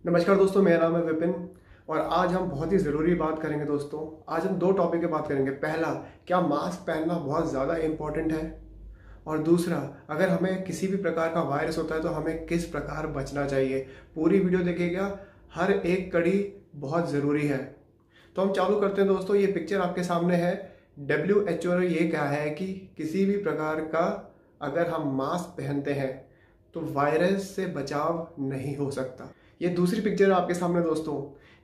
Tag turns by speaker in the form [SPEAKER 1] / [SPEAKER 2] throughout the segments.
[SPEAKER 1] नमस्कार दोस्तों, मेरा नाम है विपिन और आज हम बहुत ही ज़रूरी बात करेंगे दोस्तों। आज हम दो टॉपिक पे बात करेंगे। पहला, क्या मास्क पहनना बहुत ज़्यादा इम्पोर्टेंट है, और दूसरा, अगर हमें किसी भी प्रकार का वायरस होता है तो हमें किस प्रकार बचना चाहिए। पूरी वीडियो देखिएगा, हर एक कड़ी बहुत ज़रूरी है। तो हम चालू करते हैं दोस्तों। ये पिक्चर आपके सामने है। WHO ने ये कहा है कि किसी भी प्रकार का अगर हम मास्क पहनते हैं तो वायरस से बचाव नहीं हो सकता। ये दूसरी पिक्चर आपके सामने दोस्तों,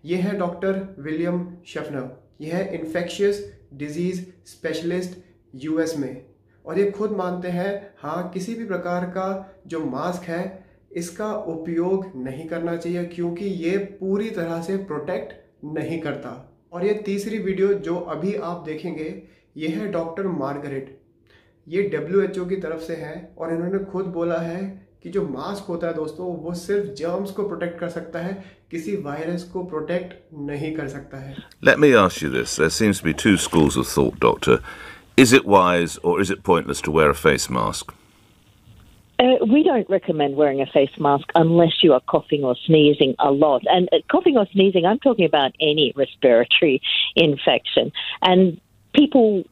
[SPEAKER 1] ये है डॉक्टर विलियम शेफनर। ये है इन्फेक्शियस डिजीज स्पेशलिस्ट यूएस में, और ये खुद मानते हैं हाँ, किसी भी प्रकार का जो मास्क है इसका उपयोग नहीं करना चाहिए क्योंकि ये पूरी तरह से प्रोटेक्ट नहीं करता। और ये तीसरी वीडियो जो अभी आप देखेंगे, ये है डॉक्टर मार्गरेट। ये WHO की तरफ से है और इन्होंने खुद बोला है कि जो मास्क होता है दोस्तों, वो सिर्फ जर्म्स को प्रोटेक्ट कर सकता है, किसी वायरस को प्रोटेक्ट नहीं कर सकता है।
[SPEAKER 2] Let me ask you this. There seems to be two schools of thought, Doctor. Is it wise or is it pointless to wear a face mask?
[SPEAKER 3] We don't recommend wearing a face mask unless you are coughing or sneezing a lot. And coughing or sneezing, I'm talking about any respiratory infection. And people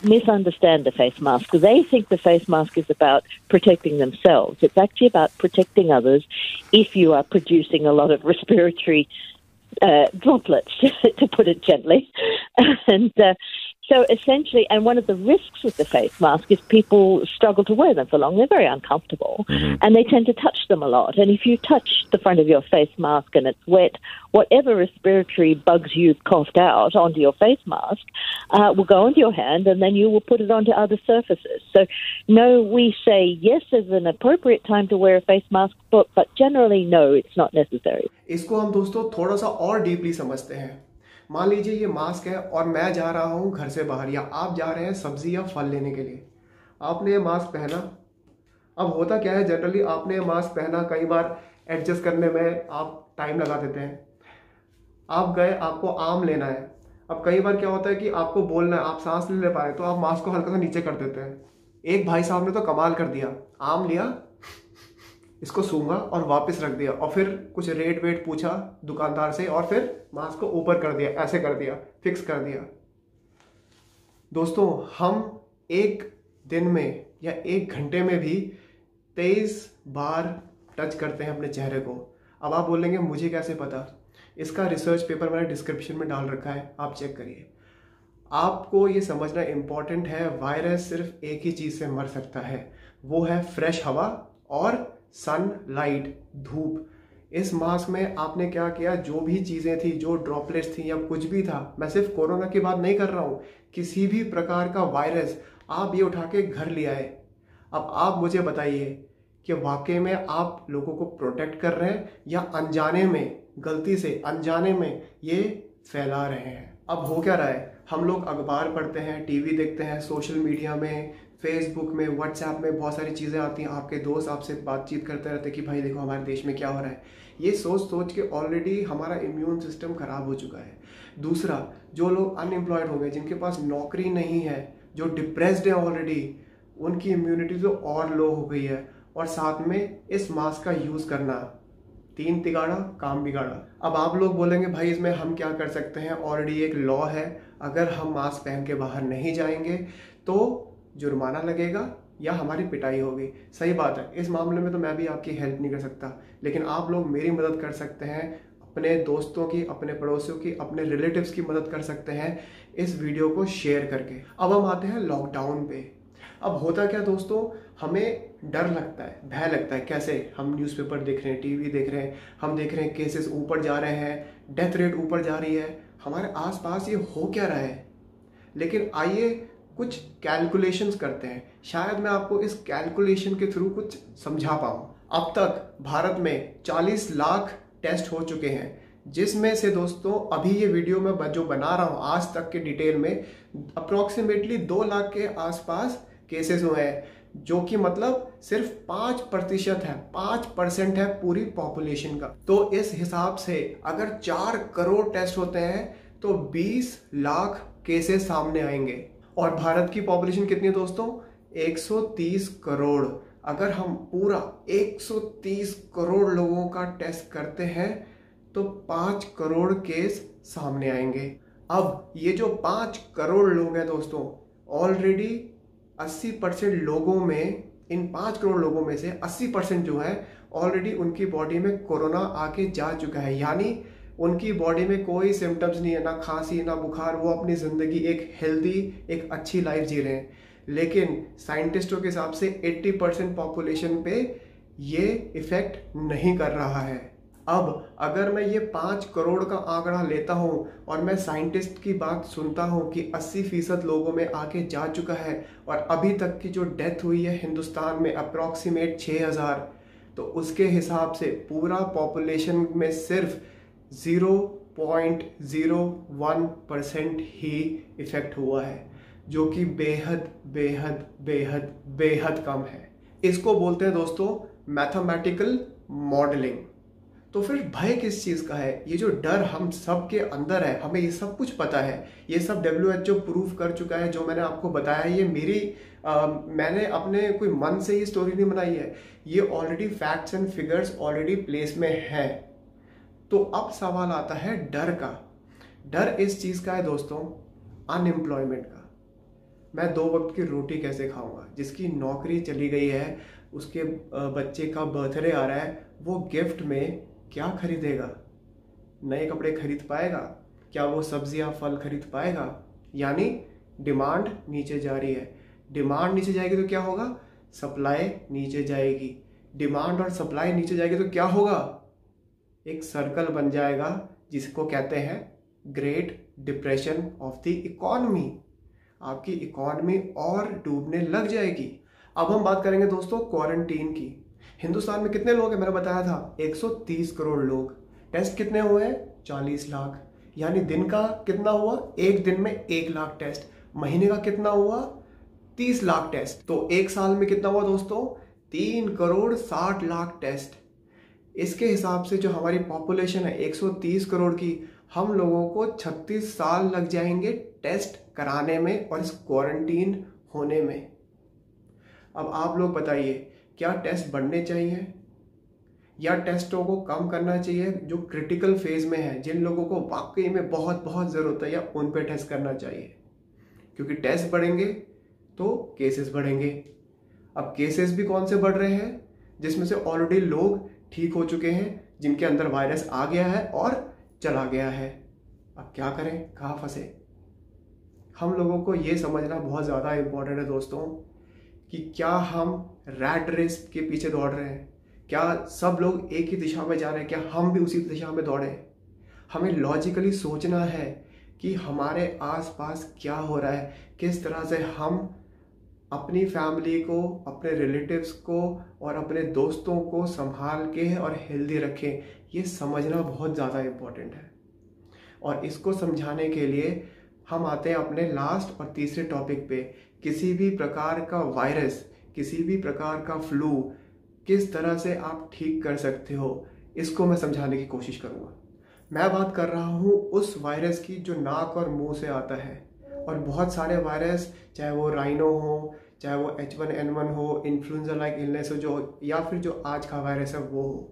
[SPEAKER 3] misunderstand the face mask. They think the face mask is about protecting themselves. It's actually about protecting others if you are producing a lot of respiratory droplets, to put it gently. And so essentially, and one of the risks with the face mask is people struggle to wear them for long. They're very uncomfortable, and they tend to touch them a lot. And if you touch the front of your face mask and it's wet, whatever respiratory bugs you've coughed out onto your face mask will go onto your hand, and then you will put it onto other surfaces. So, no, we say yes, there's an appropriate time to wear a face mask, but generally, no, it's not necessary.
[SPEAKER 1] इसको हम दोस्तों थोड़ा सा और deeply समझते हैं। मान लीजिए ये मास्क है और मैं जा रहा हूँ घर से बाहर, या आप जा रहे हैं सब्जी या फल लेने के लिए। आपने ये मास्क पहना। अब होता क्या है, जनरली आपने ये मास्क पहना, कई बार एडजस्ट करने में आप टाइम लगा देते हैं। आप गए, आपको आम लेना है। अब कई बार क्या होता है कि आपको बोलना है, आप सांस नहीं ले पा रहे, तो आप मास्क को हल्का सा नीचे कर देते हैं। एक भाई साहब ने तो कमाल कर दिया, आम लिया, इसको सूंघा और वापस रख दिया, और फिर कुछ रेट वेट पूछा दुकानदार से, और फिर मास्क को ऊपर कर दिया, ऐसे कर दिया, फिक्स कर दिया। दोस्तों, हम एक दिन में या एक घंटे में भी 23 बार टच करते हैं अपने चेहरे को। अब आप बोलेंगे मुझे कैसे पता? इसका रिसर्च पेपर मैंने डिस्क्रिप्शन में डाल रखा है, आप चेक करिए। आपको ये समझना इम्पॉर्टेंट है, वायरस सिर्फ एक ही चीज़ से मर सकता है, वो है फ्रेश हवा और सनलाइट, धूप। इस मास्क में आपने क्या किया, जो भी चीज़ें थी, जो ड्रॉपलेट्स थी या कुछ भी था, मैं सिर्फ कोरोना की बात नहीं कर रहा हूँ, किसी भी प्रकार का वायरस आप ये उठा के घर ले आए। अब आप मुझे बताइए कि वाकई में आप लोगों को प्रोटेक्ट कर रहे हैं या अनजाने में, गलती से अनजाने में ये फैला रहे हैं। अब हो क्या रहा है, हम लोग अखबार पढ़ते हैं, टीवी देखते हैं, सोशल मीडिया में, फेसबुक में, व्हाट्सएप में बहुत सारी चीज़ें आती हैं। आपके दोस्त आपसे बातचीत करते रहते हैं कि भाई देखो हमारे देश में क्या हो रहा है। ये सोच सोच के ऑलरेडी हमारा इम्यून सिस्टम खराब हो चुका है। दूसरा, जो लोग अनएम्प्लॉयड हो गए, जिनके पास नौकरी नहीं है, जो डिप्रेस्ड है ऑलरेडी, उनकी इम्यूनिटी तो और लो हो गई है। और साथ में इस मास्क का यूज़ करना, तीन तिगाड़ा काम बिगाड़ा। अब आप लोग बोलेंगे भाई इसमें हम क्या कर सकते हैं, ऑलरेडी एक लॉ है, अगर हम मास्क पहन के बाहर नहीं जाएंगे तो जुर्माना लगेगा या हमारी पिटाई होगी। सही बात है, इस मामले में तो मैं भी आपकी हेल्प नहीं कर सकता, लेकिन आप लोग मेरी मदद कर सकते हैं, अपने दोस्तों की, अपने पड़ोसियों की, अपने रिलेटिव्स की मदद कर सकते हैं इस वीडियो को शेयर करके। अब हम आते हैं लॉकडाउन पे। अब होता क्या दोस्तों, हमें डर लगता है, भय लगता है। कैसे? हम न्यूज़पेपर देख रहे हैं, टीवी देख रहे हैं, हम देख रहे हैं केसेस ऊपर जा रहे हैं, डेथ रेट ऊपर जा रही है, हमारे आसपास ये हो क्या रहा है। लेकिन आइए कुछ कैलकुलेशंस करते हैं, शायद मैं आपको इस कैलकुलेशन के थ्रू कुछ समझा पाऊँ। अब तक भारत में 40 लाख टेस्ट हो चुके हैं, जिसमें से दोस्तों अभी ये वीडियो मैं जो बना रहा हूँ आज तक के डिटेल में, अप्रोक्सीमेटली 2 लाख के आसपास केसेस हुए हैं, जो कि मतलब सिर्फ 5% है, 5% है पूरी पॉपुलेशन का। तो इस हिसाब से अगर 4 करोड़ टेस्ट होते हैं तो 20 लाख केसेस सामने आएंगे। और भारत की पॉपुलेशन कितनी है दोस्तों? 130 करोड़। अगर हम पूरा 130 करोड़ लोगों का टेस्ट करते हैं तो 5 करोड़ केस सामने आएंगे। अब ये जो 5 करोड़ लोग हैं दोस्तों, ऑलरेडी 80% लोगों में, इन 5 करोड़ लोगों में से 80% जो है ऑलरेडी उनकी बॉडी में कोरोना आके जा चुका है। यानी उनकी बॉडी में कोई सिम्टम्स नहीं है, ना खांसी ना बुखार, वो अपनी ज़िंदगी एक हेल्दी, एक अच्छी लाइफ जी रहे हैं। लेकिन साइंटिस्टों के हिसाब से 80% पॉपुलेशन पे ये इफेक्ट नहीं कर रहा है। अब अगर मैं ये 5 करोड़ का आंकड़ा लेता हूँ और मैं साइंटिस्ट की बात सुनता हूँ कि 80% लोगों में आके जा चुका है और अभी तक की जो डेथ हुई है हिंदुस्तान में अप्रॉक्सीमेट 6000, तो उसके हिसाब से पूरा पॉपुलेशन में सिर्फ 0.01% ही इफेक्ट हुआ है, जो कि बेहद बेहद बेहद बेहद कम है। इसको बोलते हैं दोस्तों मैथमेटिकल मॉडलिंग। तो फिर भय किस चीज़ का है? ये जो डर हम सब के अंदर है, हमें ये सब कुछ पता है, ये सब WHO प्रूफ कर चुका है। जो मैंने आपको बताया ये मैंने अपने कोई मन से ये स्टोरी नहीं बनाई है, ये already facts and figures already place में है। तो अब सवाल आता है डर का। डर इस चीज़ का है दोस्तों, अनएम्प्लॉयमेंट का। मैं 2 वक्त की रोटी कैसे खाऊंगा? जिसकी नौकरी चली गई है, उसके बच्चे का बर्थडे आ रहा है, वो गिफ्ट में क्या खरीदेगा? नए कपड़े खरीद पाएगा? क्या वो सब्जियां फल खरीद पाएगा? यानी डिमांड नीचे जा रही है। डिमांड नीचे जाएगी तो क्या होगा? सप्लाई नीचे जाएगी। डिमांड और सप्लाई नीचे जाएगी तो क्या होगा? एक सर्कल बन जाएगा जिसको कहते हैं great depression of the economy. आपकी इकोनॉमी और डूबने लग जाएगी। अब हम बात करेंगे दोस्तों क्वारंटीन की। हिंदुस्तान में कितने लोग हैं? मैंने बताया था 130 करोड़ लोग। टेस्ट कितने हुए हैं? 40 लाख। यानी दिन का कितना हुआ? एक दिन में 1 लाख टेस्ट। महीने का कितना हुआ? 30 लाख टेस्ट। तो एक साल में कितना हुआ दोस्तों? 3 करोड़ 60 लाख टेस्ट। इसके हिसाब से जो हमारी पॉपुलेशन है 130 करोड़ की, हम लोगों को 36 साल लग जाएंगे टेस्ट कराने में और इस क्वारंटीन होने में। अब आप लोग बताइए, क्या टेस्ट बढ़ने चाहिए या टेस्टों को कम करना चाहिए? जो क्रिटिकल फेज में है, जिन लोगों को वाकई में बहुत बहुत ज़रूरत है, या उन पे टेस्ट करना चाहिए? क्योंकि टेस्ट बढ़ेंगे तो केसेस बढ़ेंगे। अब केसेस भी कौन से बढ़ रहे हैं? जिसमें से ऑलरेडी लोग ठीक हो चुके हैं, जिनके अंदर वायरस आ गया है और चला गया है। अब क्या करें? कहाँ फंसे? हम लोगों को ये समझना बहुत ज़्यादा इम्पोर्टेंट है दोस्तों कि क्या हम रैट रेस के पीछे दौड़ रहे हैं? क्या सब लोग एक ही दिशा में जा रहे हैं? क्या हम भी उसी दिशा में दौड़े? हमें लॉजिकली सोचना है कि हमारे आसपास क्या हो रहा है, किस तरह से हम अपनी फैमिली को, अपने रिलेटिव्स को और अपने दोस्तों को संभाल के और हेल्दी रखें। ये समझना बहुत ज़्यादा इम्पोर्टेंट है। और इसको समझाने के लिए हम आते हैं अपने लास्ट और तीसरे टॉपिक पे। किसी भी प्रकार का वायरस, किसी भी प्रकार का फ्लू किस तरह से आप ठीक कर सकते हो, इसको मैं समझाने की कोशिश करूँगा। मैं बात कर रहा हूँ उस वायरस की जो नाक और मुंह से आता है। और बहुत सारे वायरस, चाहे वो राइनो हो, चाहे वो H1N1 हो, इन्फ्लुएंजा लाइक इलनेस हो, जो या फिर जो आज का वायरस है वो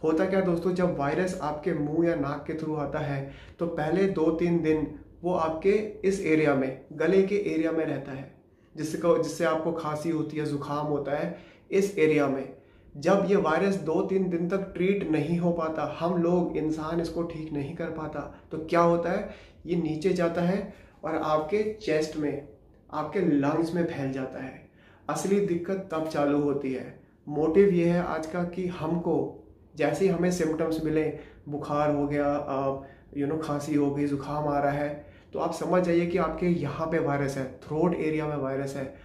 [SPEAKER 1] होता क्या दोस्तों, जब वायरस आपके मुंह या नाक के थ्रू आता है तो पहले 2-3 दिन वो आपके इस एरिया में, गले के एरिया में रहता है, जिससे आपको खांसी होती है, जुकाम होता है इस एरिया में। जब ये वायरस 2-3 दिन तक ट्रीट नहीं हो पाता, हम लोग इंसान इसको ठीक नहीं कर पाता, तो क्या होता है? ये नीचे जाता है और आपके चेस्ट में, आपके लंग्स में फैल जाता है। असली दिक्कत तब चालू होती है। मोटिव ये है आज का कि हमको जैसे ही हमें सिम्टम्स मिले, बुखार हो गया, खांसी हो गई, जुकाम आ रहा है, तो आप समझ जाइए कि आपके यहाँ पे वायरस है, थ्रोट एरिया में वायरस है।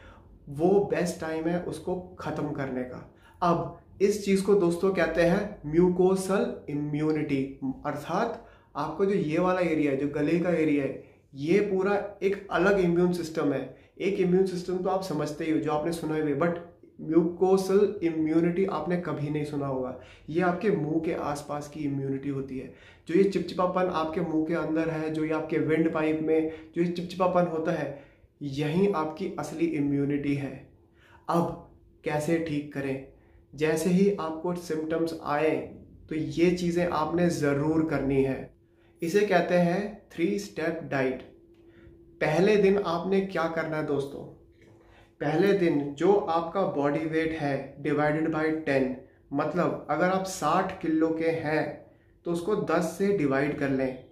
[SPEAKER 1] वो बेस्ट टाइम है उसको ख़त्म करने का। अब इस चीज़ को दोस्तों कहते हैं म्यूकोसल इम्यूनिटी, अर्थात आपको जो ये वाला एरिया है, जो गले का एरिया है, ये पूरा एक अलग इम्यून सिस्टम है। एक इम्यून सिस्टम तो आप समझते ही हो, जो आपने सुना ही, बट म्यूकोसल इम्यूनिटी आपने कभी नहीं सुना होगा। ये आपके मुंह के आसपास की इम्यूनिटी होती है। जो ये चिपचिपापन आपके मुंह के अंदर है, जो ये आपके विंड पाइप में जो ये चिपचिपापन होता है, यही आपकी असली इम्यूनिटी है। अब कैसे ठीक करें। जैसे ही आपको सिम्टम्स आए तो ये चीज़ें आपने ज़रूर करनी है। इसे कहते हैं 3 स्टेप डाइट। पहले दिन आपने क्या करना है दोस्तों? पहले दिन जो आपका बॉडी वेट है डिवाइडेड बाय 10, मतलब अगर आप 60 किलो के हैं तो उसको 10 से डिवाइड कर लें।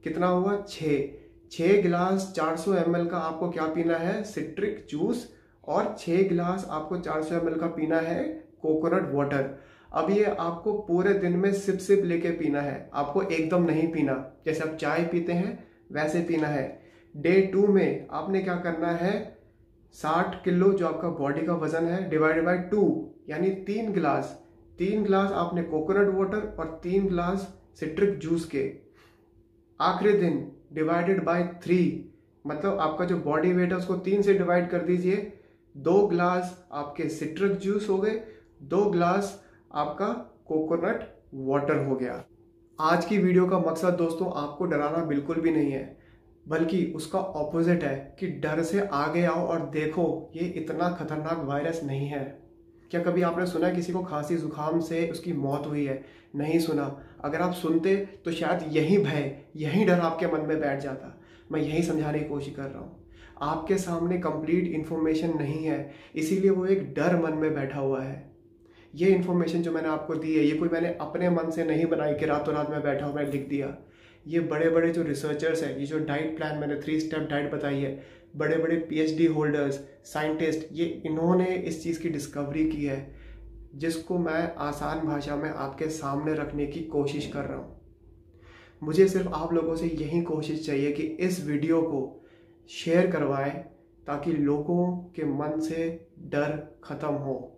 [SPEAKER 1] कितना हुआ? 6 गिलास 400 ml का आपको क्या पीना है? Citric juice. और 6 गिलास आपको 400 ml का पीना है कोकोनट वाटर। अब ये आपको पूरे दिन में सिप सिप लेके पीना है, आपको एकदम नहीं पीना। जैसे आप चाय पीते हैं वैसे पीना है। डे 2 में आपने क्या करना है? 60 किलो जो आपका बॉडी का वजन है डिवाइडेड बाय 2, यानी 3 गिलास आपने कोकोनट वाटर और 3 गिलास सिट्रिक जूस के। आखिरी दिन डिवाइडेड बाय 3, मतलब आपका जो बॉडी वेट है उसको 3 से डिवाइड कर दीजिए। 2 गिलास आपके सिट्रिक जूस हो गए, 2 गिलास आपका कोकोनट वाटर हो गया। आज की वीडियो का मकसद दोस्तों आपको डराना बिल्कुल भी नहीं है, बल्कि उसका ऑपोजिट है कि डर से आगे आओ और देखो ये इतना खतरनाक वायरस नहीं है। क्या कभी आपने सुना किसी को खांसी जुकाम से उसकी मौत हुई है? नहीं सुना। अगर आप सुनते तो शायद यही भय, यही डर आपके मन में बैठ जाता। मैं यही समझाने की कोशिश कर रहा हूँ। आपके सामने कंप्लीट इन्फॉर्मेशन नहीं है, इसीलिए वो एक डर मन में बैठा हुआ है। ये इन्फॉर्मेशन जो मैंने आपको दी है ये कोई मैंने अपने मन से नहीं बनाई कि रातों रात में बैठा हूँ मैंने लिख दिया। ये बड़े बड़े जो रिसर्चर्स हैं, ये जो डाइट प्लान मैंने 3 स्टेप डाइट बताई है, बड़े बड़े PhD होल्डर्स, साइंटिस्ट, ये इन्होंने इस चीज़ की डिस्कवरी की है, जिसको मैं आसान भाषा में आपके सामने रखने की कोशिश कर रहा हूँ। मुझे सिर्फ आप लोगों से यही कोशिश चाहिए कि इस वीडियो को शेयर करवाएं ताकि लोगों के मन से डर खत्म हो।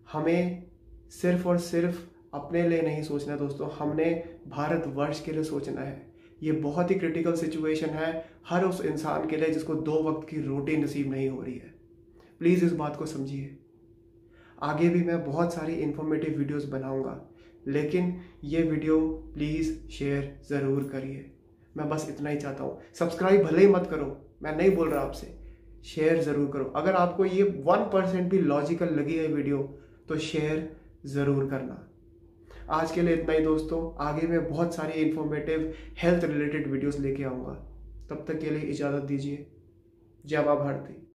[SPEAKER 1] हमें सिर्फ और सिर्फ अपने लिए नहीं सोचना दोस्तों, हमने भारतवर्ष के लिए सोचना है। ये बहुत ही क्रिटिकल सिचुएशन है हर उस इंसान के लिए जिसको 2 वक्त की रोटी नसीब नहीं हो रही है। प्लीज़ इस बात को समझिए। आगे भी मैं बहुत सारी इंफॉर्मेटिव वीडियोस बनाऊंगा, लेकिन ये वीडियो प्लीज़ शेयर ज़रूर करिए। मैं बस इतना ही चाहता हूँ। सब्सक्राइब भले ही मत करो, मैं नहीं बोल रहा आपसे, शेयर ज़रूर करो। अगर आपको ये 1% भी लॉजिकल लगी है वीडियो तो शेयर ज़रूर करना। आज के लिए इतना ही दोस्तों। आगे मैं बहुत सारी इंफॉर्मेटिव हेल्थ रिलेटेड वीडियोस लेके आऊँगा। तब तक के लिए इजाज़त दीजिए। जय मां भारती।